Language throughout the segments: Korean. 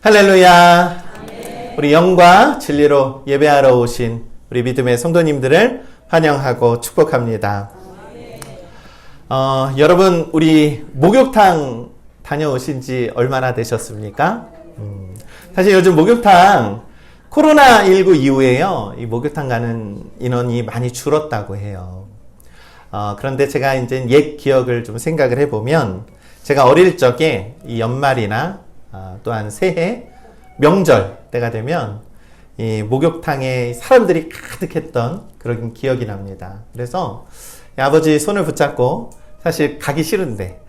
할렐루야. 우리 영과 진리로 예배하러 오신 우리 믿음의 성도님들을 환영하고 축복합니다. 여러분 우리 목욕탕 다녀오신 지 얼마나 되셨습니까? 사실 요즘 목욕탕 코로나19 이후에요. 이 목욕탕 가는 인원이 많이 줄었다고 해요. 그런데 제가 이제 옛 기억을 좀 생각을 해보면 제가 어릴 적에 이 연말이나 또한 새해, 명절 때가 되면 이 목욕탕에 사람들이 가득했던 그런 기억이 납니다. 그래서 아버지 손을 붙잡고 사실 가기 싫은데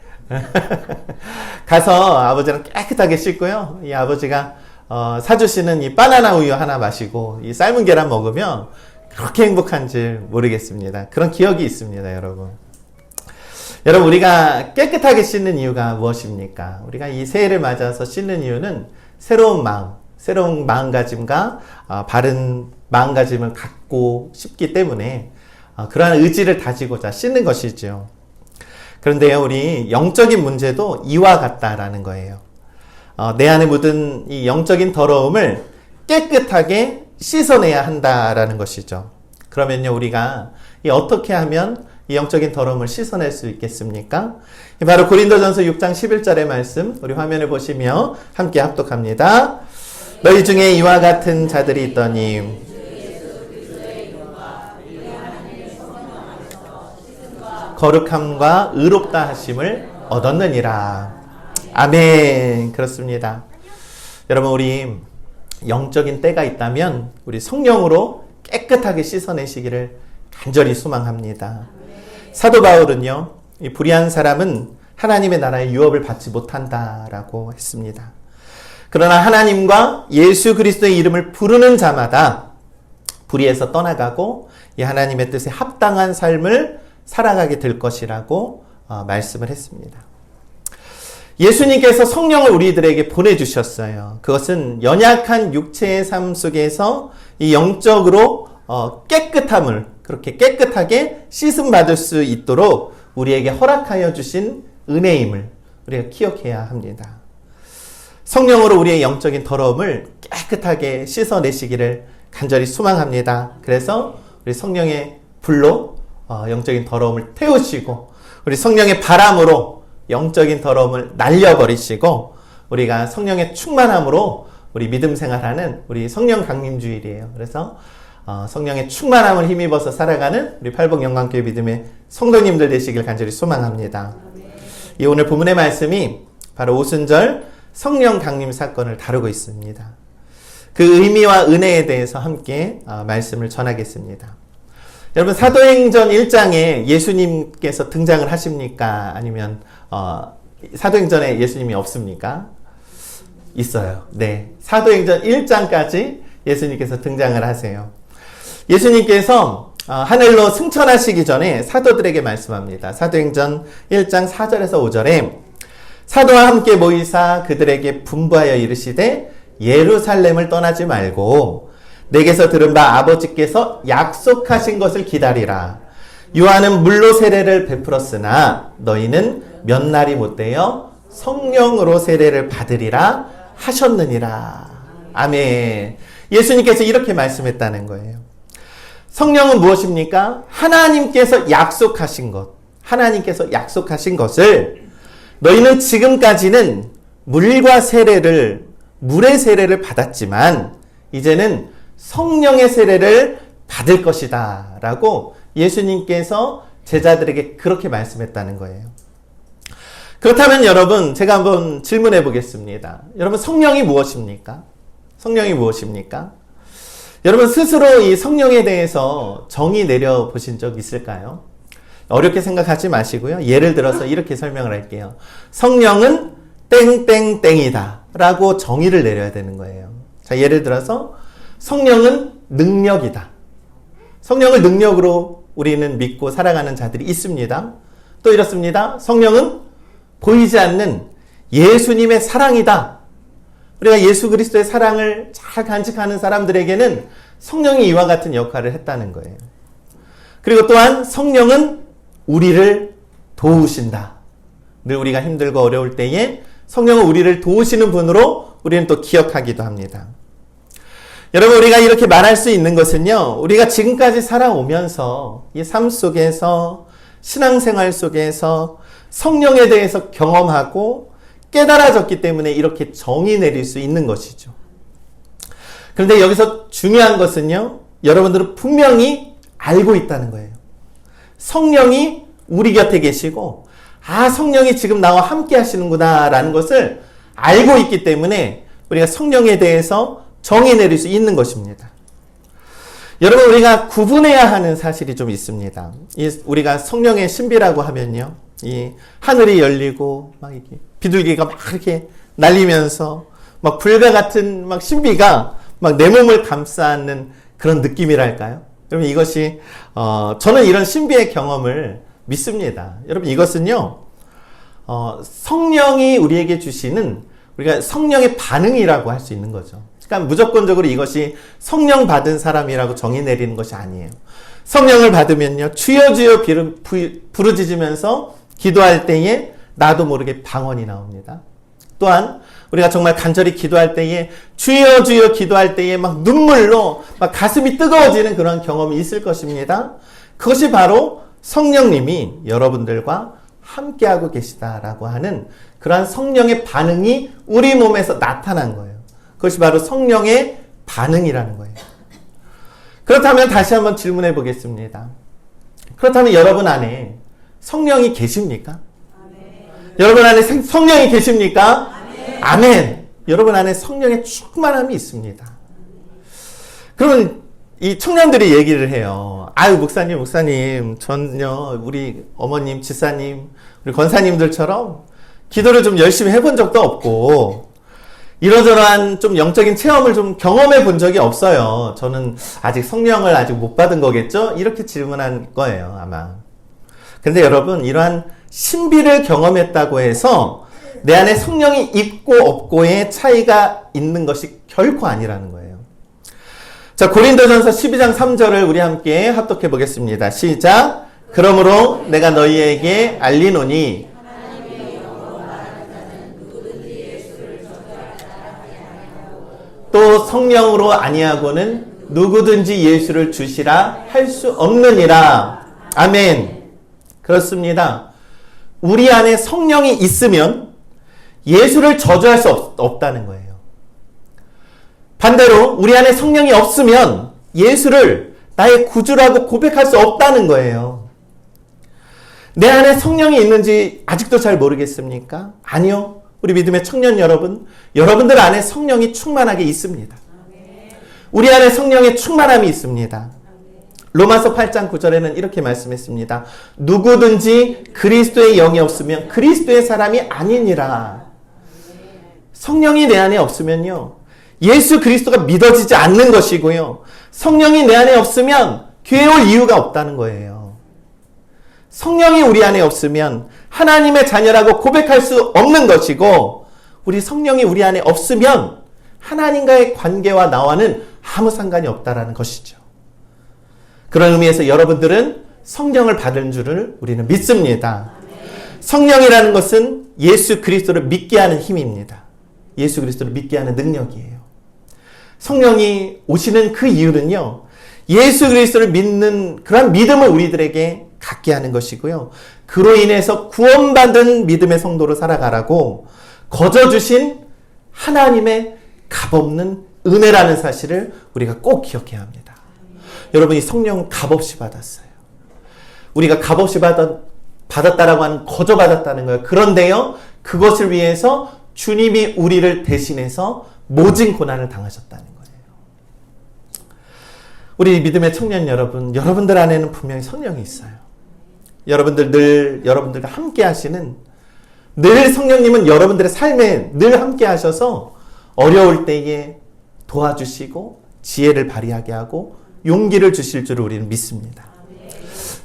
가서 아버지랑 깨끗하게 씻고요. 이 아버지가 사주시는 이 바나나 우유 하나 마시고 이 삶은 계란 먹으면 그렇게 행복한지 모르겠습니다. 그런 기억이 있습니다, 여러분. 여러분, 우리가 깨끗하게 씻는 이유가 무엇입니까? 우리가 이 새해를 맞아서 씻는 이유는 새로운 마음가짐과 바른 마음가짐을 갖고 싶기 때문에 그러한 의지를 다지고자 씻는 것이죠. 그런데요, 우리 영적인 문제도 이와 같다라는 거예요. 내 안에 묻은 이 영적인 더러움을 깨끗하게 씻어내야 한다라는 것이죠. 그러면요, 우리가 어떻게 하면 이 영적인 더러움을 씻어낼 수 있겠습니까? 바로 고린도전서 6장 11절의 말씀 우리 화면을 보시며 함께 합독합니다. 너희 중에 이와 같은 자들이 있더니 거룩함과 의롭다 하심을 얻었느니라. 아멘. 그렇습니다. 여러분, 우리 영적인 때가 있다면 우리 성령으로 깨끗하게 씻어내시기를 간절히 소망합니다. 사도 바울은요, 이 불의한 사람은 하나님의 나라의 유업을 받지 못한다라고 했습니다. 그러나 하나님과 예수 그리스도의 이름을 부르는 자마다 불의에서 떠나가고 이 하나님의 뜻에 합당한 삶을 살아가게 될 것이라고 말씀을 했습니다. 예수님께서 성령을 우리들에게 보내주셨어요. 그것은 연약한 육체의 삶 속에서 이 영적으로 깨끗함을 그렇게 깨끗하게 씻음 받을 수 있도록 우리에게 허락하여 주신 은혜임을 우리가 기억해야 합니다. 성령으로 우리의 영적인 더러움을 깨끗하게 씻어내시기를 간절히 소망합니다. 그래서 우리 성령의 불로 영적인 더러움을 태우시고 우리 성령의 바람으로 영적인 더러움을 날려버리시고 우리가 성령의 충만함으로 우리 믿음 생활하는 우리 성령 강림주일이에요. 그래서 성령의 충만함을 힘입어서 살아가는 우리 팔복 영광교회 믿음의 성도님들 되시길 간절히 소망합니다. 이 오늘 본문의 말씀이 바로 오순절 성령 강림 사건을 다루고 있습니다. 그 의미와 은혜에 대해서 함께 말씀을 전하겠습니다. 여러분, 사도행전 1장에 예수님께서 등장을 하십니까? 아니면 사도행전에 예수님이 없습니까? 있어요. 네, 사도행전 1장까지 예수님께서 등장을 하세요. 예수님께서 하늘로 승천하시기 전에 사도들에게 말씀합니다. 사도행전 1장 4절에서 5절에 사도와 함께 모이사 그들에게 분부하여 이르시되 예루살렘을 떠나지 말고 내게서 들은 바 아버지께서 약속하신 것을 기다리라. 요한은 물로 세례를 베풀었으나 너희는 몇 날이 못되어 성령으로 세례를 받으리라 하셨느니라. 아멘. 예수님께서 이렇게 말씀했다는 거예요. 성령은 무엇입니까? 하나님께서 약속하신 것, 하나님께서 약속하신 것을 너희는 지금까지는 물의 세례를 받았지만 이제는 성령의 세례를 받을 것이다 라고 예수님께서 제자들에게 그렇게 말씀했다는 거예요. 그렇다면 여러분, 제가 한번 질문해 보겠습니다. 여러분, 성령이 무엇입니까? 성령이 무엇입니까? 여러분, 스스로 이 성령에 대해서 정의 내려보신 적 있을까요? 어렵게 생각하지 마시고요. 예를 들어서 이렇게 설명을 할게요. 성령은 땡땡땡이다 라고 정의를 내려야 되는 거예요. 자, 예를 들어서 성령은 능력이다. 성령을 능력으로 우리는 믿고 살아가는 자들이 있습니다. 또 이렇습니다. 성령은 보이지 않는 예수님의 사랑이다. 우리가 예수 그리스도의 사랑을 잘 간직하는 사람들에게는 성령이 이와 같은 역할을 했다는 거예요. 그리고 또한 성령은 우리를 도우신다. 늘 우리가 힘들고 어려울 때에 성령은 우리를 도우시는 분으로 우리는 또 기억하기도 합니다. 여러분, 우리가 이렇게 말할 수 있는 것은요, 우리가 지금까지 살아오면서 이 삶 속에서, 신앙생활 속에서 성령에 대해서 경험하고 깨달아졌기 때문에 이렇게 정의 내릴 수 있는 것이죠. 그런데 여기서 중요한 것은요, 여러분들은 분명히 알고 있다는 거예요. 성령이 우리 곁에 계시고, 성령이 지금 나와 함께 하시는구나 라는 것을 알고 있기 때문에 우리가 성령에 대해서 정의 내릴 수 있는 것입니다. 여러분, 우리가 구분해야 하는 사실이 좀 있습니다. 우리가 성령의 신비라고 하면요, 이 하늘이 열리고 막 이렇게 비둘기가 막 이렇게 날리면서 막 불과 같은 막 신비가 막 내 몸을 감싸는 그런 느낌이랄까요? 여러분, 이것이 저는 이런 신비의 경험을 믿습니다. 여러분, 이것은요, 성령이 우리에게 주시는, 우리가 성령의 반응이라고 할 수 있는 거죠. 그러니까 무조건적으로 이것이 성령 받은 사람이라고 정의 내리는 것이 아니에요. 성령을 받으면요, 주여 주여 부르짖으면서 기도할 때에 나도 모르게 방언이 나옵니다. 또한 우리가 정말 간절히 기도할 때에 주여 주여 기도할 때에 막 눈물로 막 가슴이 뜨거워지는 그런 경험이 있을 것입니다. 그것이 바로 성령님이 여러분들과 함께하고 계시다라고 하는 그러한 성령의 반응이 우리 몸에서 나타난 거예요. 그것이 바로 성령의 반응이라는 거예요. 그렇다면 다시 한번 질문해 보겠습니다. 그렇다면 여러분 안에 성령이 계십니까? 아멘. 여러분 안에 성령이 계십니까? 아멘. 아멘. 여러분 안에 성령의 충만함이 있습니다. 그러면 이 청년들이 얘기를 해요. 아유, 목사님, 전요, 우리 어머님, 지사님, 우리 권사님들처럼 기도를 좀 열심히 해본 적도 없고, 이러저러한 좀 영적인 체험을 좀 경험해 본 적이 없어요. 저는 아직 성령을 아직 못 받은 거겠죠? 이렇게 질문한 거예요, 아마. 근데 여러분, 이러한 신비를 경험했다고 해서 내 안에 성령이 있고 없고의 차이가 있는 것이 결코 아니라는 거예요. 자, 고린도전서 12장 3절을 우리 함께 합독해 보겠습니다. 시작. 그러므로 내가 너희에게 알리노니 또 성령으로 아니하고는 누구든지 예수를 주시라 할 수 없느니라. 아멘. 그렇습니다. 우리 안에 성령이 있으면 예수를 저주할 수 없다는 거예요. 반대로 우리 안에 성령이 없으면 예수를 나의 구주라고 고백할 수 없다는 거예요. 내 안에 성령이 있는지 아직도 잘 모르겠습니까? 아니요. 우리 믿음의 청년 여러분, 여러분들 안에 성령이 충만하게 있습니다. 우리 안에 성령의 충만함이 있습니다. 로마서 8장 9절에는 이렇게 말씀했습니다. 누구든지 그리스도의 영이 없으면 그리스도의 사람이 아니니라. 성령이 내 안에 없으면요, 예수 그리스도가 믿어지지 않는 것이고요, 성령이 내 안에 없으면 교회 올 이유가 없다는 거예요. 성령이 우리 안에 없으면 하나님의 자녀라고 고백할 수 없는 것이고, 우리 성령이 우리 안에 없으면 하나님과의 관계와 나와는 아무 상관이 없다라는 것이죠. 그런 의미에서 여러분들은 성령을 받은 줄을 우리는 믿습니다. 성령이라는 것은 예수 그리스도를 믿게 하는 힘입니다. 예수 그리스도를 믿게 하는 능력이에요. 성령이 오시는 그 이유는요, 예수 그리스도를 믿는 그런 믿음을 우리들에게 갖게 하는 것이고요, 그로 인해서 구원받은 믿음의 성도로 살아가라고 거저주신 하나님의 값없는 은혜라는 사실을 우리가 꼭 기억해야 합니다. 여러분이 성령 값없이 받았어요. 우리가 값없이 받았다라고 하는 거저받았다는 거예요. 그런데요, 그것을 위해서 주님이 우리를 대신해서 모진 고난을 당하셨다는 거예요. 우리 믿음의 청년 여러분, 여러분들 안에는 분명히 성령이 있어요. 여러분들과 함께 하시는, 늘 성령님은 여러분들의 삶에 늘 함께 하셔서 어려울 때에 도와주시고 지혜를 발휘하게 하고 용기를 주실 줄 우리는 믿습니다.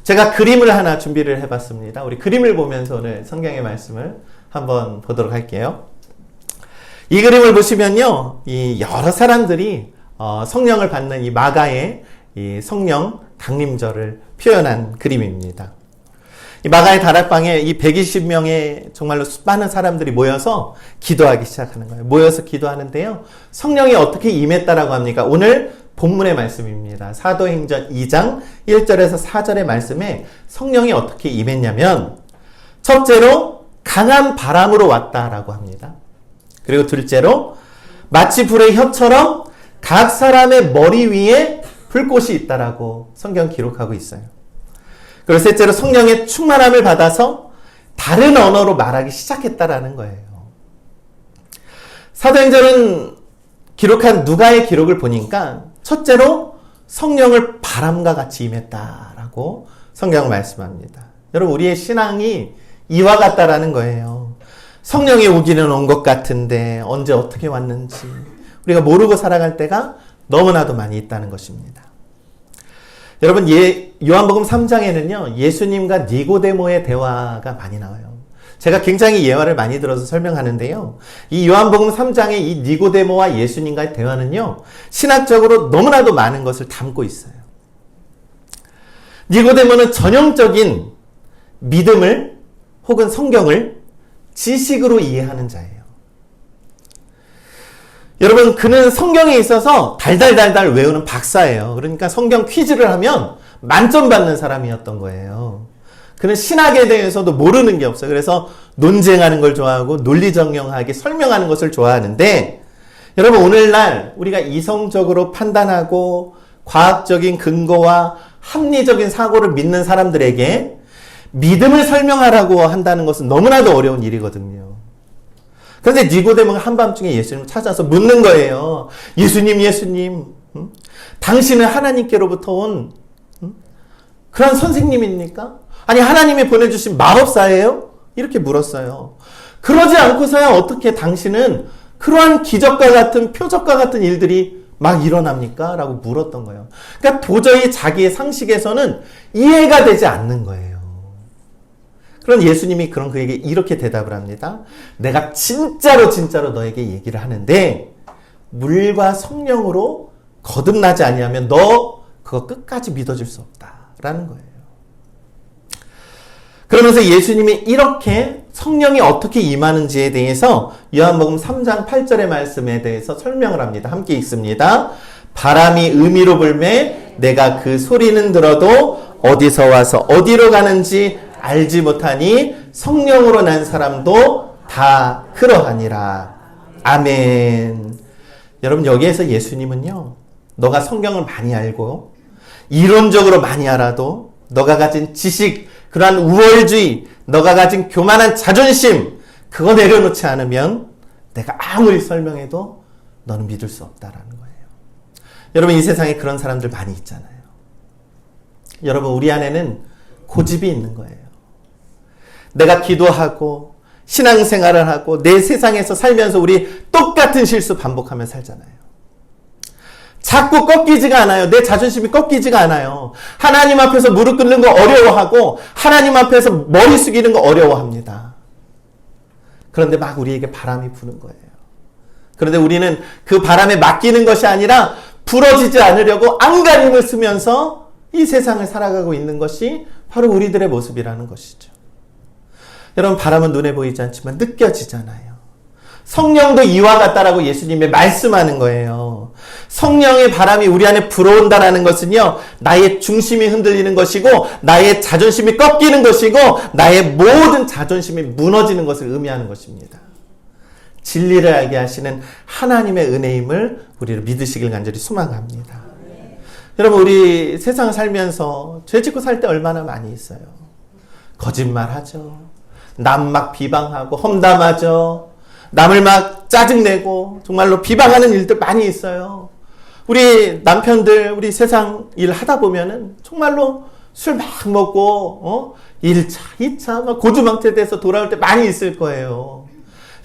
제가 그림을 하나 준비를 해봤습니다. 우리 그림을 보면서 오늘 성경의 말씀을 한번 보도록 할게요. 이 그림을 보시면요, 이 여러 사람들이 성령을 받는 이 마가의 이 성령 강림절을 표현한 그림입니다. 이 마가의 다락방에 이 120명의 정말로 많은 사람들이 모여서 기도하기 시작하는 거예요. 모여서 기도하는데요. 성령이 어떻게 임했다라고 합니까? 오늘 본문의 말씀입니다. 사도행전 2장 1절에서 4절의 말씀에 성령이 어떻게 임했냐면 첫째로 강한 바람으로 왔다라고 합니다. 그리고 둘째로 마치 불의 혀처럼 각 사람의 머리 위에 불꽃이 있다라고 성경 기록하고 있어요. 그리고 셋째로 성령의 충만함을 받아서 다른 언어로 말하기 시작했다라는 거예요. 사도행전은 기록한 누가의 기록을 보니까 첫째로 성령을 바람과 같이 임했다라고 성경은 말씀합니다. 여러분 우리의 신앙이 이와 같다라는 거예요. 성령이 오기는 온 것 같은데 언제 어떻게 왔는지 우리가 모르고 살아갈 때가 너무나도 많이 있다는 것입니다. 여러분 요한복음 3장에는요. 예수님과 니고데모의 대화가 많이 나와요. 제가 굉장히 예화를 많이 들어서 설명하는데요. 이 요한복음 3장의 이 니고데모와 예수님과의 대화는요. 신학적으로 너무나도 많은 것을 담고 있어요. 니고데모는 전형적인 믿음을 혹은 성경을 지식으로 이해하는 자예요. 여러분 그는 성경에 있어서 달달달달 외우는 박사예요. 그러니까 성경 퀴즈를 하면 만점 받는 사람이었던 거예요. 그는 신학에 대해서도 모르는 게 없어요. 그래서 논쟁하는 걸 좋아하고 논리정연하게 설명하는 것을 좋아하는데 여러분 오늘날 우리가 이성적으로 판단하고 과학적인 근거와 합리적인 사고를 믿는 사람들에게 믿음을 설명하라고 한다는 것은 너무나도 어려운 일이거든요. 그런데 니고데모가 한밤중에 예수님을 찾아서 묻는 거예요. 예수님, 당신은 하나님께로부터 온 그런 선생님입니까? 아니 하나님이 보내주신 마법사예요? 이렇게 물었어요. 그러지 않고서야 어떻게 당신은 그러한 기적과 같은 표적과 같은 일들이 막 일어납니까? 라고 물었던 거예요. 그러니까 도저히 자기의 상식에서는 이해가 되지 않는 거예요. 그런 예수님이 그런 그에게 이렇게 대답을 합니다. 내가 진짜로 너에게 얘기를 하는데 물과 성령으로 거듭나지 아니하면 너 그거 끝까지 믿어줄 수 없다라는 거예요. 그러면서 예수님이 이렇게 성령이 어떻게 임하는지에 대해서 요한복음 3장 8절의 말씀에 대해서 설명을 합니다. 함께 읽습니다. 바람이 음이로 불매 내가 그 소리는 들어도 어디서 와서 어디로 가는지 알지 못하니 성령으로 난 사람도 다 그러하니라. 아멘. 여러분 여기에서 예수님은요. 너가 성경을 많이 알고 이론적으로 많이 알아도 너가 가진 지식, 그러한 우월주의, 너가 가진 교만한 자존심 그거 내려놓지 않으면 내가 아무리 설명해도 너는 믿을 수 없다라는 거예요. 여러분 이 세상에 그런 사람들 많이 있잖아요. 여러분 우리 안에는 고집이 있는 거예요. 내가 기도하고 신앙생활을 하고 내 세상에서 살면서 우리 똑같은 실수 반복하며 살잖아요. 자꾸 꺾이지가 않아요. 내 자존심이 꺾이지가 않아요. 하나님 앞에서 무릎 꿇는 거 어려워하고 하나님 앞에서 머리 숙이는 거 어려워합니다. 그런데 막 우리에게 바람이 부는 거예요. 그런데 우리는 그 바람에 맡기는 것이 아니라 부러지지 않으려고 안간힘을 쓰면서 이 세상을 살아가고 있는 것이 바로 우리들의 모습이라는 것이죠. 여러분 바람은 눈에 보이지 않지만 느껴지잖아요. 성령도 이와 같다라고 예수님이 말씀하는 거예요. 성령의 바람이 우리 안에 불어온다라는 것은요. 나의 중심이 흔들리는 것이고 나의 자존심이 꺾이는 것이고 나의 모든 자존심이 무너지는 것을 의미하는 것입니다. 진리를 알게 하시는 하나님의 은혜임을 우리를 믿으시길 간절히 소망합니다. 여러분 우리 세상을 살면서 죄 짓고 살 때 얼마나 많이 있어요. 거짓말하죠. 남 막 비방하고 험담하죠. 남을 막 짜증내고 정말로 비방하는 일들 많이 있어요. 우리 남편들 우리 세상 일 하다 보면은 정말로 술 막 먹고 1차, 2차 막 고주망태 돼서 돌아올 때 많이 있을 거예요.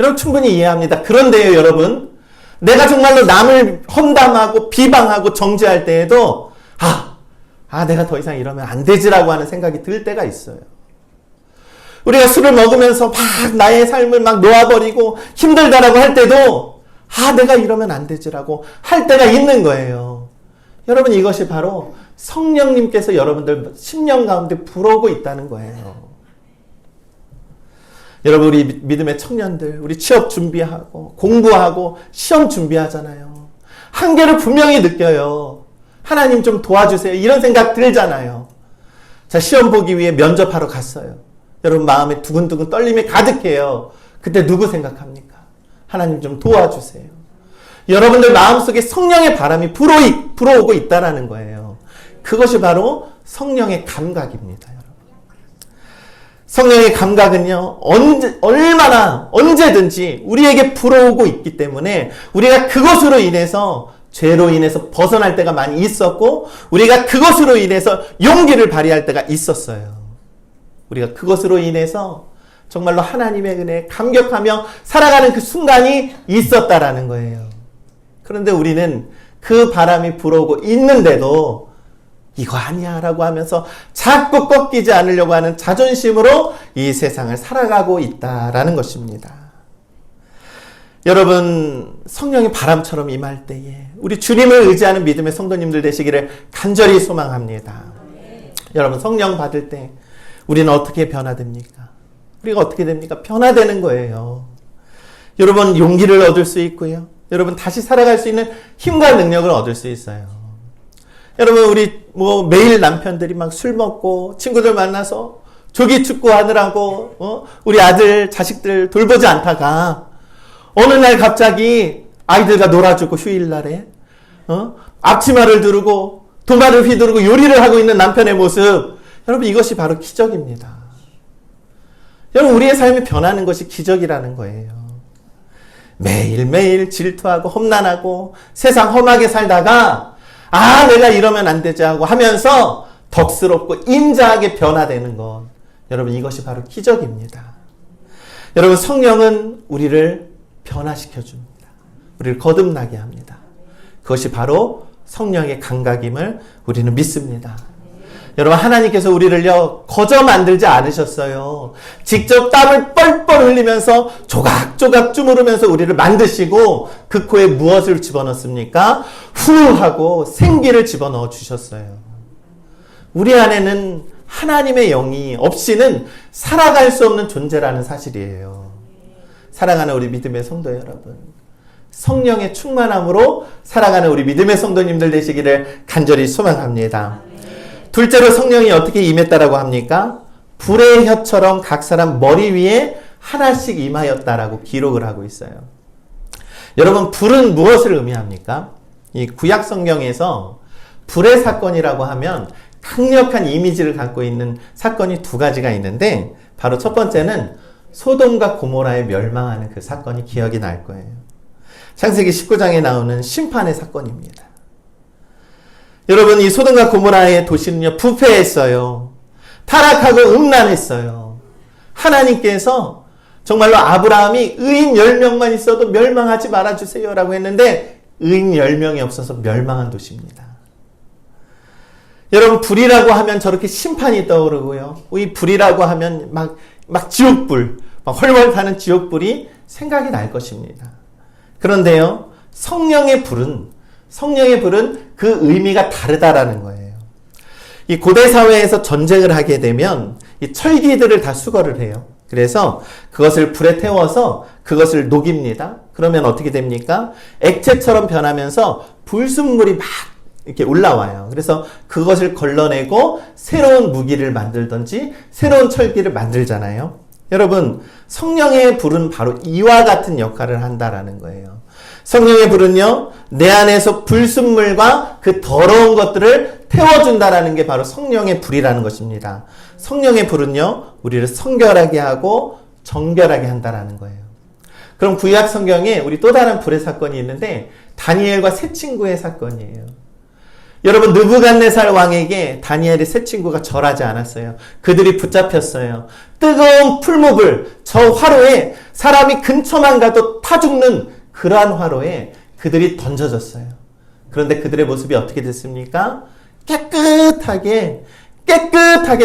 여러분 충분히 이해합니다. 그런데요 여러분 내가 정말로 남을 험담하고 비방하고 정죄할 때에도 내가 더 이상 이러면 안 되지라고 하는 생각이 들 때가 있어요. 우리가 술을 먹으면서 막 나의 삶을 막 놓아버리고 힘들다라고 할 때도 내가 이러면 안 되지라고 할 때가 있는 거예요. 여러분 이것이 바로 성령님께서 여러분들 심령 가운데 불어오고 있다는 거예요. 여러분, 우리 믿음의 청년들, 우리 취업 준비하고 공부하고 시험 준비하잖아요. 한계를 분명히 느껴요. 하나님 좀 도와주세요. 이런 생각 들잖아요. 자, 시험 보기 위해 면접하러 갔어요. 여러분 마음에 두근두근 떨림이 가득해요. 그때 누구 생각합니까? 하나님 좀 도와주세요. 여러분들 마음속에 성령의 바람이 불어오고 있다라는 거예요. 그것이 바로 성령의 감각입니다. 여러분. 성령의 감각은요, 얼마나 언제든지 우리에게 불어오고 있기 때문에 우리가 그것으로 인해서 죄로 인해서 벗어날 때가 많이 있었고, 우리가 그것으로 인해서 용기를 발휘할 때가 있었어요. 우리가 그것으로 인해서 정말로 하나님의 은혜에 감격하며 살아가는 그 순간이 있었다라는 거예요. 그런데 우리는 그 바람이 불어오고 있는데도 이거 아니야 라고 하면서 자꾸 꺾이지 않으려고 하는 자존심으로 이 세상을 살아가고 있다라는 것입니다. 여러분, 성령이 바람처럼 임할 때에 우리 주님을 의지하는 믿음의 성도님들 되시기를 간절히 소망합니다. 여러분, 성령 받을 때 우리는 어떻게 변화됩니까? 우리가 어떻게 됩니까? 변화되는 거예요. 여러분, 용기를 얻을 수 있고요. 여러분, 다시 살아갈 수 있는 힘과 능력을 얻을 수 있어요. 여러분, 우리 매일 남편들이 막 술 먹고 친구들 만나서 조기 축구 하느라고 우리 아들 자식들 돌보지 않다가 어느 날 갑자기 아이들과 놀아주고 휴일날에 앞치마를 두르고 도마를 휘두르고 요리를 하고 있는 남편의 모습, 여러분 이것이 바로 기적입니다. 여러분, 우리의 삶이 변하는 것이 기적이라는 거예요. 매일매일 질투하고 험난하고 세상 험하게 살다가 내가 이러면 안 되지 하고 하면서 덕스럽고 인자하게 변화되는 것, 여러분 이것이 바로 기적입니다. 여러분, 성령은 우리를 변화시켜 줍니다. 우리를 거듭나게 합니다. 그것이 바로 성령의 감각임을 우리는 믿습니다. 여러분, 하나님께서 우리를요 거저 만들지 않으셨어요. 직접 땀을 뻘뻘 흘리면서 조각조각 주무르면서 우리를 만드시고 그 코에 무엇을 집어넣습니까? 후 하고 생기를 집어넣어 주셨어요. 우리 안에는 하나님의 영이 없이는 살아갈 수 없는 존재라는 사실이에요. 사랑하는 우리 믿음의 성도 여러분, 성령의 충만함으로 살아가는 우리 믿음의 성도님들 되시기를 간절히 소망합니다. 둘째로 성령이 어떻게 임했다라고 합니까? 불의 혀처럼 각 사람 머리 위에 하나씩 임하였다라고 기록을 하고 있어요. 여러분, 불은 무엇을 의미합니까? 이 구약 성경에서 불의 사건이라고 하면 강력한 이미지를 갖고 있는 사건이 두 가지가 있는데, 바로 첫 번째는 소돔과 고모라의 멸망하는 그 사건이 기억이 날 거예요. 창세기 19장에 나오는 심판의 사건입니다. 여러분, 이 소돔과 고모라의 도시는요 부패했어요. 타락하고 음란했어요. 하나님께서 정말로 아브라함이 의인 10명만 있어도 멸망하지 말아주세요 라고 했는데 의인 10명이 없어서 멸망한 도시입니다. 여러분, 불이라고 하면 저렇게 심판이 떠오르고요, 이 불이라고 하면 막 지옥불, 막 헐헐 타는 지옥불이 생각이 날 것입니다. 그런데요, 성령의 불은 그 의미가 다르다라는 거예요. 이 고대 사회에서 전쟁을 하게 되면 이 철기들을 다 수거를 해요. 그래서 그것을 불에 태워서 그것을 녹입니다. 그러면 어떻게 됩니까? 액체처럼 변하면서 불순물이 막 이렇게 올라와요. 그래서 그것을 걸러내고 새로운 무기를 만들든지 새로운 철기를 만들잖아요. 여러분, 성령의 불은 바로 이와 같은 역할을 한다라는 거예요. 성령의 불은요, 내 안에서 불순물과 그 더러운 것들을 태워준다라는 게 바로 성령의 불이라는 것입니다. 성령의 불은요, 우리를 성결하게 하고 정결하게 한다라는 거예요. 그럼 구약 성경에 우리 또 다른 불의 사건이 있는데 다니엘과 세 친구의 사건이에요. 여러분, 느부갓네살 왕에게 다니엘의 세 친구가 절하지 않았어요. 그들이 붙잡혔어요. 뜨거운 풀무불, 저 화로에 사람이 근처만 가도 타 죽는 그러한 화로에 그들이 던져졌어요. 그런데 그들의 모습이 어떻게 됐습니까? 깨끗하게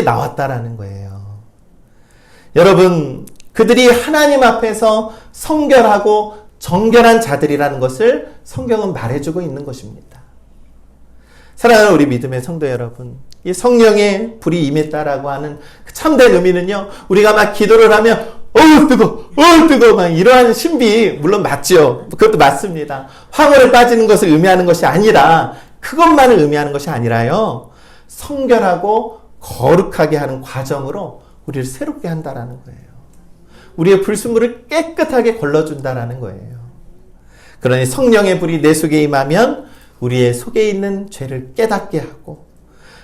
나왔다라는 거예요. 여러분, 그들이 하나님 앞에서 성결하고 정결한 자들이라는 것을 성경은 말해주고 있는 것입니다. 사랑하는 우리 믿음의 성도 여러분, 이 성령의 불이 임했다라고 하는 그 참된 의미는요, 우리가 막 기도를 하면 뜨거 막 이러한 신비 물론 맞죠. 그것도 맞습니다. 황홀에 빠지는 것을 의미하는 것이 아니라 그것만을 의미하는 것이 아니라요. 성결하고 거룩하게 하는 과정으로 우리를 새롭게 한다라는 거예요. 우리의 불순물을 깨끗하게 걸러준다라는 거예요. 그러니 성령의 불이 내 속에 임하면 우리의 속에 있는 죄를 깨닫게 하고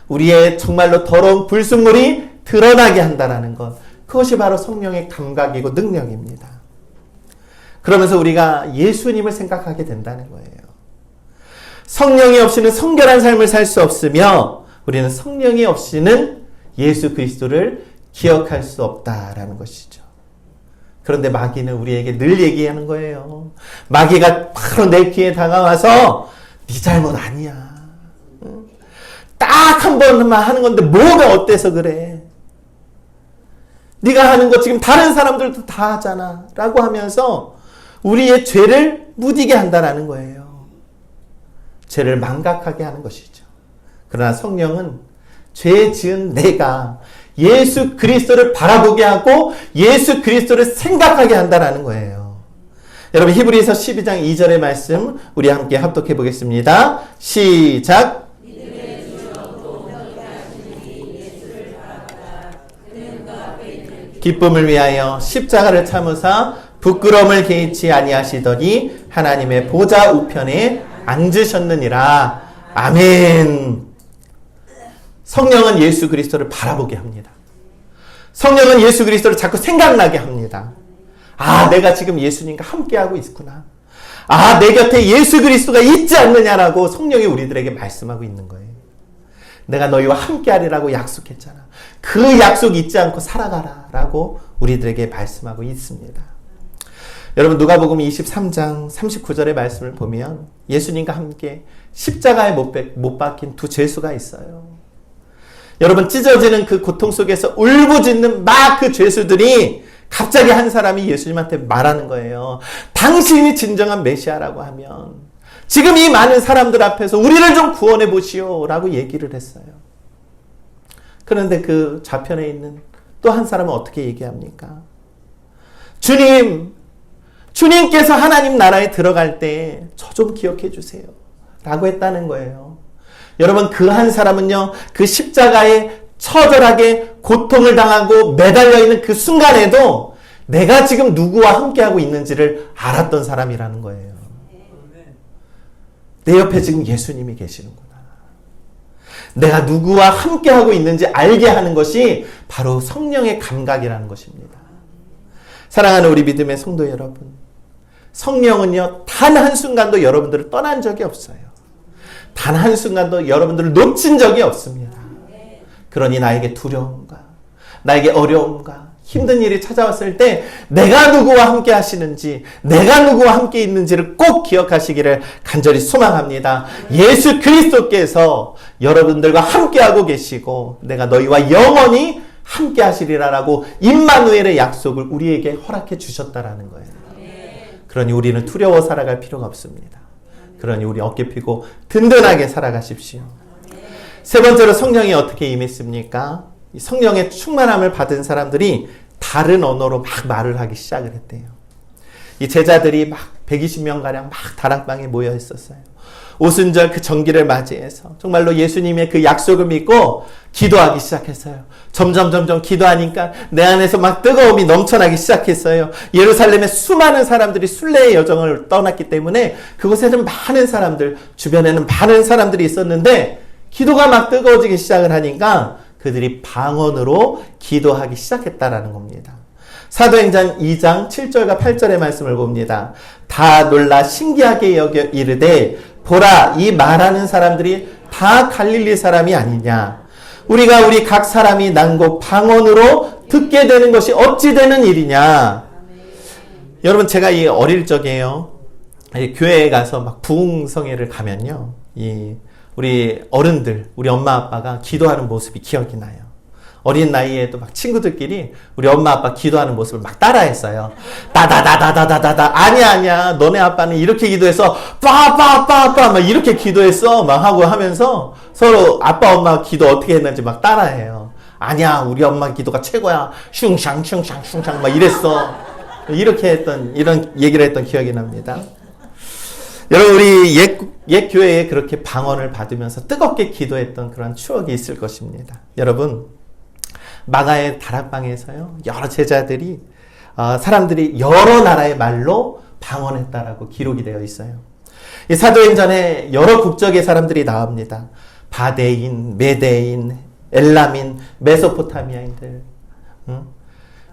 우리의 정말로 더러운 불순물이 드러나게 한다라는 것. 그것이 바로 성령의 감각이고 능력입니다. 그러면서 우리가 예수님을 생각하게 된다는 거예요. 성령이 없이는 성결한 삶을 살 수 없으며 우리는 성령이 없이는 예수 그리스도를 기억할 수 없다라는 것이죠. 그런데 마귀는 우리에게 늘 얘기하는 거예요. 마귀가 바로 내 귀에 다가와서 네 잘못 아니야. 딱 한 번만 하는 건데 뭐가 어때서 그래. 네가 하는 거 지금 다른 사람들도 다 하잖아. 라고 하면서 우리의 죄를 무디게 한다라는 거예요. 죄를 망각하게 하는 것이죠. 그러나 성령은 죄 지은 내가 예수 그리스도를 바라보게 하고 예수 그리스도를 생각하게 한다라는 거예요. 여러분 히브리서 12장 2절의 말씀 우리 함께 합독해 보겠습니다. 시작. 기쁨을 위하여 십자가를 참으사 부끄러움을 개의치 아니하시더니 하나님의 보좌 우편에 앉으셨느니라. 아멘. 성령은 예수 그리스도를 바라보게 합니다. 성령은 예수 그리스도를 자꾸 생각나게 합니다. 아, 내가 지금 예수님과 함께하고 있구나. 아, 내 곁에 예수 그리스도가 있지 않느냐라고 성령이 우리들에게 말씀하고 있는 거예요. 내가 너희와 함께하리라고 약속했잖아. 그 약속 잊지 않고 살아가라 라고 우리들에게 말씀하고 있습니다. 여러분 누가복음 23장 39절의 말씀을 보면 예수님과 함께 십자가에 못 박힌 두 죄수가 있어요. 여러분 찢어지는 그 고통 속에서 울부짖는 막 그 죄수들이 갑자기 한 사람이 예수님한테 말하는 거예요. 당신이 진정한 메시아라고 하면 지금 이 많은 사람들 앞에서 우리를 좀 구원해 보시오 라고 얘기를 했어요. 그런데 그 좌편에 있는 또 한 사람은 어떻게 얘기합니까? 주님께서 하나님 나라에 들어갈 때 저 좀 기억해 주세요 라고 했다는 거예요. 여러분 그 한 사람은요, 그 십자가에 처절하게 고통을 당하고 매달려 있는 그 순간에도 내가 지금 누구와 함께하고 있는지를 알았던 사람이라는 거예요. 내 옆에 지금 예수님이 계시는구나. 내가 누구와 함께하고 있는지 알게 하는 것이 바로 성령의 감각이라는 것입니다. 사랑하는 우리 믿음의 성도 여러분, 성령은요 단 한순간도 여러분들을 떠난 적이 없어요. 단 한순간도 여러분들을 놓친 적이 없습니다. 그러니 나에게 두려움과 나에게 어려움과 힘든 일이 찾아왔을 때 내가 누구와 함께 하시는지, 내가 누구와 함께 있는지를 꼭 기억하시기를 간절히 소망합니다. 예수 그리스도께서 여러분들과 함께하고 계시고 내가 너희와 영원히 함께 하시리라라고 임마누엘의 약속을 우리에게 허락해 주셨다라는 거예요. 그러니 우리는 두려워 살아갈 필요가 없습니다. 그러니 우리 어깨 펴고 든든하게 살아가십시오. 세 번째로 성령이 어떻게 임했습니까? 이 성령의 충만함을 받은 사람들이 다른 언어로 막 말을 하기 시작을 했대요. 이 제자들이 막 120명가량 막 다락방에 모여 있었어요. 오순절 그 정기를 맞이해서 정말로 예수님의 그 약속을 믿고 기도하기 시작했어요. 점점 기도하니까 내 안에서 막 뜨거움이 넘쳐나기 시작했어요. 예루살렘에 수많은 사람들이 순례의 여정을 떠났기 때문에 그곳에는 많은 사람들, 주변에는 많은 사람들이 있었는데 기도가 막 뜨거워지기 시작을 하니까 그들이 방언으로 기도하기 시작했다라는 겁니다. 사도행전 2장 7절과 8절의 말씀을 봅니다. 다 놀라 신기하게 여겨 이르되 보라 이 말하는 사람들이 다 갈릴리 사람이 아니냐. 우리가 우리 각 사람이 난곡 방언으로 듣게 되는 것이 어찌 되는 일이냐. 여러분 제가 이 어릴 적에요. 교회에 가서 막 부흥성회를 가면요. 우리 어른들, 우리 엄마 아빠가 기도하는 모습이 기억이 나요. 어린 나이에도 막 친구들끼리 우리 엄마 아빠 기도하는 모습을 막 따라했어요. 따다다다다다다다 아니야 너네 아빠는 이렇게 기도해서 빠빠빠빠 막 이렇게 기도했어 막 하고 하면서 서로 아빠 엄마 기도 어떻게 했는지 막 따라해요. 아니야, 우리 엄마 기도가 최고야. 슝샹 슝샹 슝샹 막 이랬어. 이렇게 했던, 이런 얘기를 했던 기억이 납니다. 여러분, 우리 옛 교회에 그렇게 방언을 받으면서 뜨겁게 기도했던 그런 추억이 있을 것입니다. 여러분, 마가의 다락방에서요, 여러 제자들이, 사람들이 여러 나라의 말로 방언했다라고 기록이 되어 있어요. 이 사도행전에 여러 국적의 사람들이 나옵니다. 바데인, 메데인, 엘라민, 메소포타미아인들,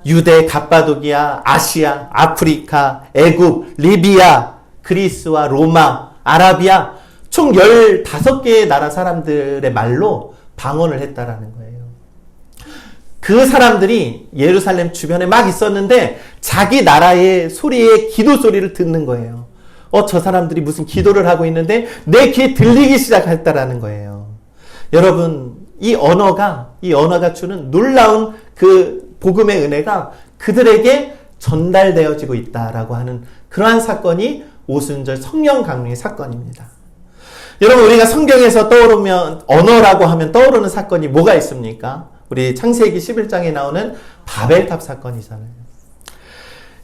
유대, 갑바도기아, 아시아, 아프리카, 애굽, 리비아, 그리스와 로마, 아라비아, 총 15개의 나라 사람들의 말로 방언을 했다라는 거예요. 그 사람들이 예루살렘 주변에 막 있었는데 자기 나라의 소리에 기도 소리를 듣는 거예요. 저 사람들이 무슨 기도를 하고 있는데 내 귀에 들리기 시작했다라는 거예요. 여러분, 이 언어가 주는 놀라운 그 복음의 은혜가 그들에게 전달되어지고 있다라고 하는 그러한 사건이 오순절 성령 강림의 사건입니다. 여러분, 우리가 성경에서 떠오르면, 언어라고 하면 떠오르는 사건이 뭐가 있습니까? 우리 창세기 11장에 나오는 바벨탑 사건이잖아요.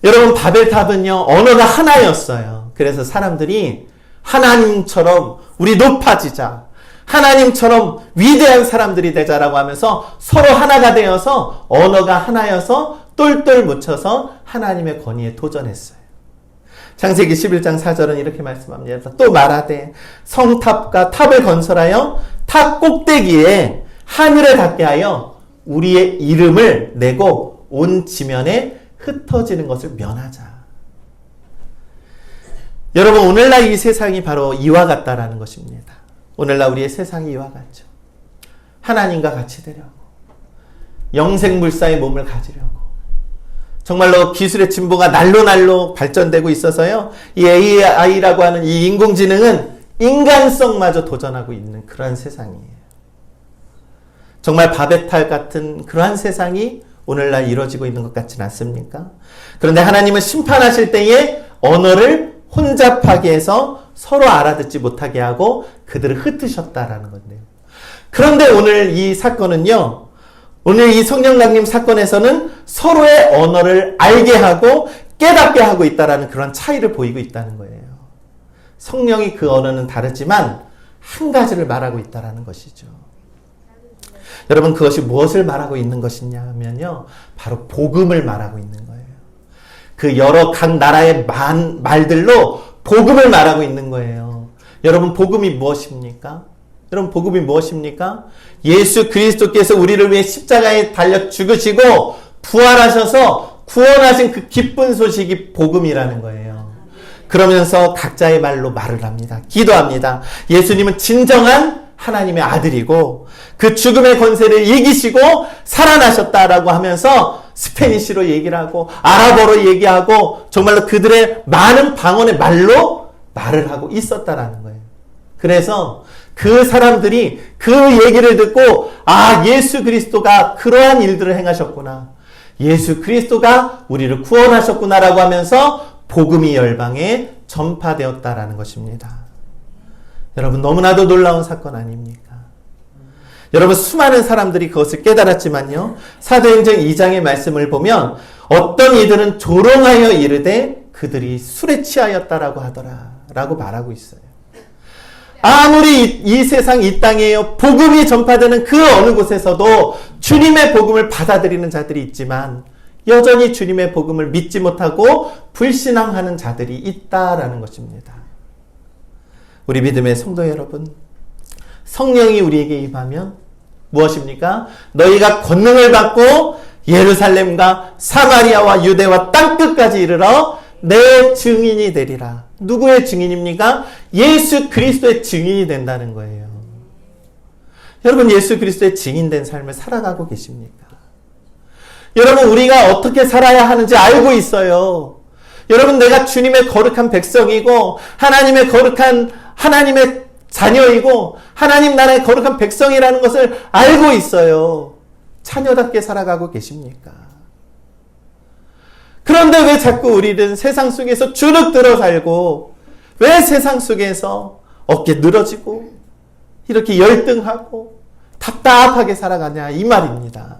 여러분, 바벨탑은요, 언어가 하나였어요. 그래서 사람들이 하나님처럼 우리 높아지자, 하나님처럼 위대한 사람들이 되자라고 하면서 서로 하나가 되어서 언어가 하나여서 똘똘 묻혀서 하나님의 권위에 도전했어요. 창세기 11장 4절은 이렇게 말씀합니다. 또 말하되 성탑과 탑을 건설하여 탑 꼭대기에 하늘에 닿게 하여 우리의 이름을 내고 온 지면에 흩어지는 것을 면하자. 여러분, 오늘날 이 세상이 바로 이와 같다라는 것입니다. 오늘날 우리의 세상이 이와 같죠. 하나님과 같이 되려고, 영생물사의 몸을 가지려고, 정말로 기술의 진보가 날로 발전되고 있어서요, 이 AI라고 하는 이 인공지능은 인간성마저 도전하고 있는 그러한 세상이에요. 정말 바벨탑 같은 그러한 세상이 오늘날 이루어지고 있는 것 같지는 않습니까? 그런데 하나님은 심판하실 때에 언어를 혼잡하게 해서 서로 알아듣지 못하게 하고 그들을 흩으셨다라는 건데요. 그런데 오늘 이 사건은요, 오늘 이 성령 강림 사건에서는 서로의 언어를 알게 하고 깨닫게 하고 있다라는 그런 차이를 보이고 있다는 거예요. 성령이 그 언어는 다르지만 한 가지를 말하고 있다라는 것이죠. 여러분, 그것이 무엇을 말하고 있는 것이냐면요, 바로 복음을 말하고 있는 거예요. 그 여러 각 나라의 말들로 복음을 말하고 있는 거예요. 여러분, 복음이 무엇입니까? 여러분, 복음이 무엇입니까? 예수 그리스도께서 우리를 위해 십자가에 달려 죽으시고 부활하셔서 구원하신 그 기쁜 소식이 복음이라는 거예요. 그러면서 각자의 말로 말을 합니다. 기도합니다. 예수님은 진정한 하나님의 아들이고 그 죽음의 권세를 이기시고 살아나셨다라고 하면서 스페니쉬로 얘기를 하고 아랍어로 얘기하고 정말로 그들의 많은 방언의 말로 말을 하고 있었다라는 거예요. 그래서 그 사람들이 그 얘기를 듣고, 예수 그리스도가 그러한 일들을 행하셨구나, 예수 그리스도가 우리를 구원하셨구나라고 하면서 복음이 열방에 전파되었다라는 것입니다. 여러분, 너무나도 놀라운 사건 아닙니까? 여러분, 수많은 사람들이 그것을 깨달았지만요, 사도행전 2장의 말씀을 보면 어떤 이들은 조롱하여 이르되 그들이 술에 취하였다라고 하더라 라고 말하고 있어요. 아무리 이 세상 이 땅에요, 복음이 전파되는 그 어느 곳에서도 주님의 복음을 받아들이는 자들이 있지만 여전히 주님의 복음을 믿지 못하고 불신앙하는 자들이 있다라는 것입니다. 우리 믿음의 성도 여러분, 성령이 우리에게 임하면 무엇입니까? 너희가 권능을 받고 예루살렘과 사마리아와 유대와 땅끝까지 이르러 내 증인이 되리라. 누구의 증인입니까? 예수 그리스도의 증인이 된다는 거예요. 여러분, 예수 그리스도의 증인된 삶을 살아가고 계십니까? 여러분, 우리가 어떻게 살아야 하는지 알고 있어요. 여러분, 내가 주님의 거룩한 백성이고 하나님의 거룩한 하나님의 자녀이고 하나님 나라의 거룩한 백성이라는 것을 알고 있어요. 자녀답게 살아가고 계십니까? 그런데 왜 자꾸 우리는 세상 속에서 주눅 들어 살고, 왜 세상 속에서 어깨 늘어지고 이렇게 열등하고 답답하게 살아가냐 이 말입니다.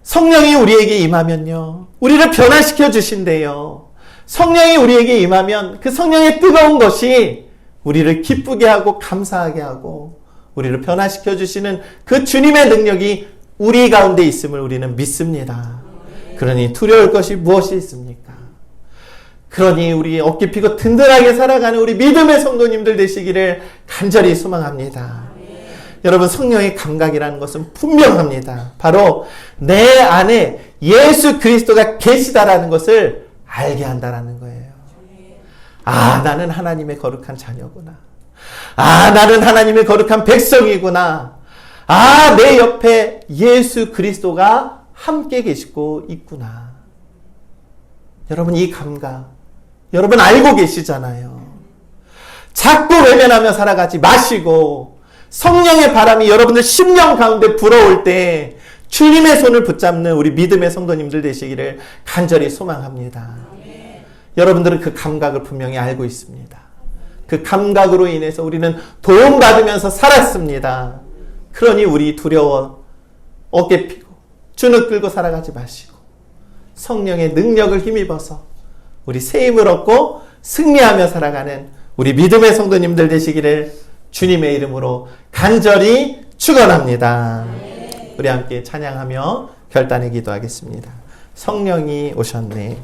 성령이 우리에게 임하면요, 우리를 변화시켜 주신대요. 성령이 우리에게 임하면 그 성령의 뜨거운 것이 우리를 기쁘게 하고 감사하게 하고 우리를 변화시켜 주시는 그 주님의 능력이 우리 가운데 있음을 우리는 믿습니다. 그러니 두려울 것이 무엇이 있습니까? 그러니 우리 어깨 피고 든든하게 살아가는 우리 믿음의 성도님들 되시기를 간절히 소망합니다. 여러분, 성령의 감각이라는 것은 분명합니다. 바로 내 안에 예수 그리스도가 계시다라는 것을 알게 한다라는 거예요. 아, 나는 하나님의 거룩한 자녀구나. 아, 나는 하나님의 거룩한 백성이구나. 아, 내 옆에 예수 그리스도가 함께 계시고 있구나. 여러분, 이 감각 여러분 알고 계시잖아요. 자꾸 외면하며 살아가지 마시고 성령의 바람이 여러분들 심령 가운데 불어올 때 주님의 손을 붙잡는 우리 믿음의 성도님들 되시기를 간절히 소망합니다. 여러분들은 그 감각을 분명히 알고 있습니다. 그 감각으로 인해서 우리는 도움받으면서 살았습니다. 그러니 우리 두려워 어깨 피고 주눅 들고 살아가지 마시고 성령의 능력을 힘입어서 우리 새 힘을 얻고 승리하며 살아가는 우리 믿음의 성도님들 되시기를 주님의 이름으로 간절히 축원합니다. 우리 함께 찬양하며 결단의 기도하겠습니다. 성령이 오셨네.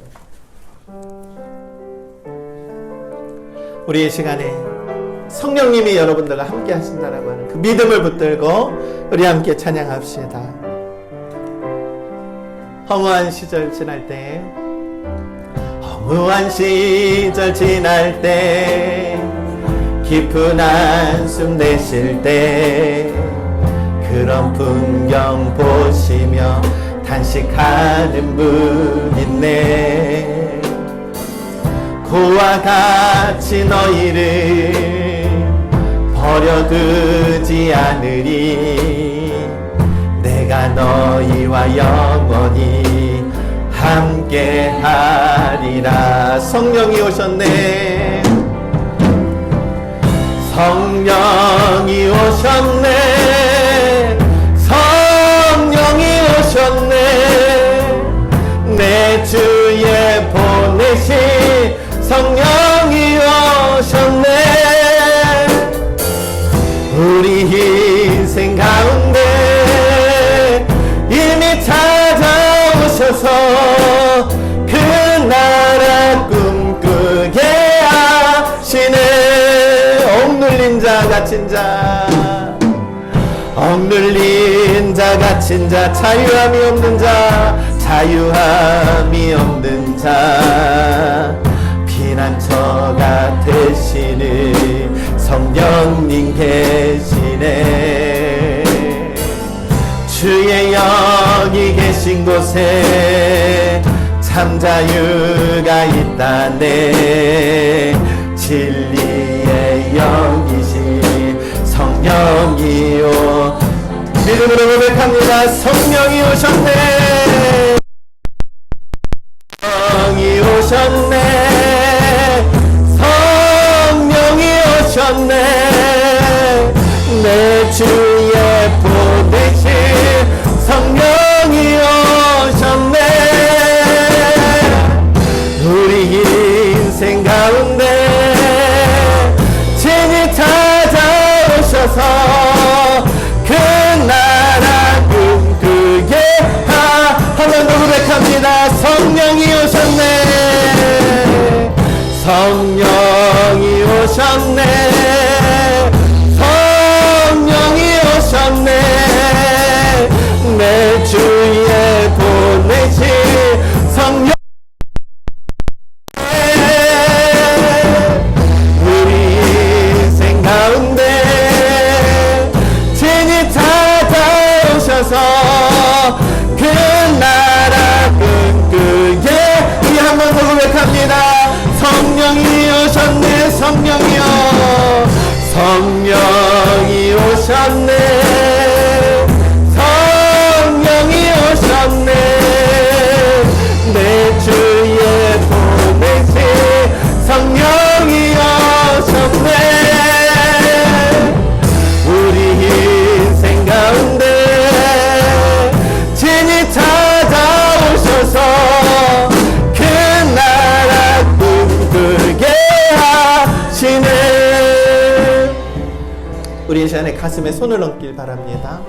우리 이 시간에 성령님이 여러분들과 함께 하신다라고 하는 그 믿음을 붙들고 우리 함께 찬양합시다. 허무한 시절 지날 때, 허무한 시절 지날 때, 깊은 한숨 내쉴 때, 그런 풍경 보시며 단식하는 분 있네. 그와 같이 너희를 버려두지 않으리. 내가 너희와 영원히 함께하리라. 성령이 오셨네. 성령이 오셨네. 성령이 오셨네. 내 주에 보내신 성령이 오셨네. 우리 인생 가운데 이미 찾아오셔서 그 나라 꿈꾸게 하시네. 억눌린 자 갇힌 자, 억눌린 자 갇힌 자, 자유함이 없는 자, 자유함이 없는 자, 피난처가 되시는 성령님 계시네. 주의 영이 계신 곳에 참 자유가 있다네. 진리의 영이신 성령이 오. 믿음으로 고백합니다. 성령이 오셨네. 성령이 오셨네. 성령이 오셨네. 내 주에 보내신 성령이 오셨네. 우리 인생 가운데 진이 찾아오셔서 그 나라 꿈꾸게 한 번 더 고백합니다. 성령이 오셨네. 성령이 오셨네. 성령이 오셨네. 내 주에 보내신 성령. 우리 인생 가운데 진이 찾아오셔서 그 나라 꿈꾸게. 우리 한 번 더 고백합니다. 성령이 오셨네. 성령이여. 성령이 오셨네. 성령이 오셨네. 내 주에 보내신 성령이 오셨네. 우리 우리 이 시간에 가슴에 손을 얹길 바랍니다.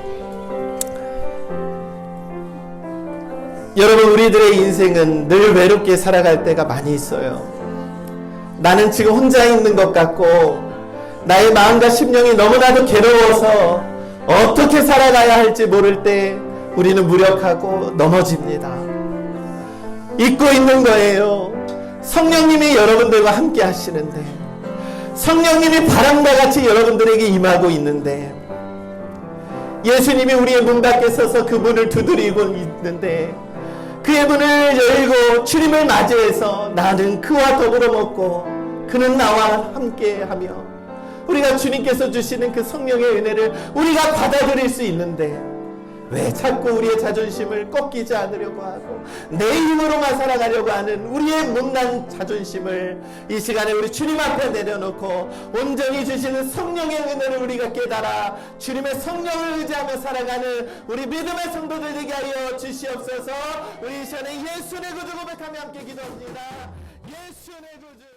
여러분, 우리들의 인생은 늘 외롭게 살아갈 때가 많이 있어요. 나는 지금 혼자 있는 것 같고 나의 마음과 심령이 너무나도 괴로워서 어떻게 살아가야 할지 모를 때 우리는 무력하고 넘어집니다. 잊고 있는 거예요. 성령님이 여러분들과 함께 하시는데, 성령님이 바람과 같이 여러분들에게 임하고 있는데, 예수님이 우리의 문 밖에 서서 그 문을 두드리고 있는데, 그의 문을 열고 주님을 맞이해서 나는 그와 더불어 먹고 그는 나와 함께하며 우리가 주님께서 주시는 그 성령의 은혜를 우리가 받아들일 수 있는데, 왜 자꾸 우리의 자존심을 꺾이지 않으려고 하고 내 힘으로만 살아가려고 하는 우리의 못난 자존심을 이 시간에 우리 주님 앞에 내려놓고 온전히 주시는 성령의 은혜를 우리가 깨달아 주님의 성령을 의지하며 살아가는 우리 믿음의 성도들 되게 하여 주시옵소서. 우리 이 시간에 예수의 구주 고백하며 함께 기도합니다. 예수의 구주.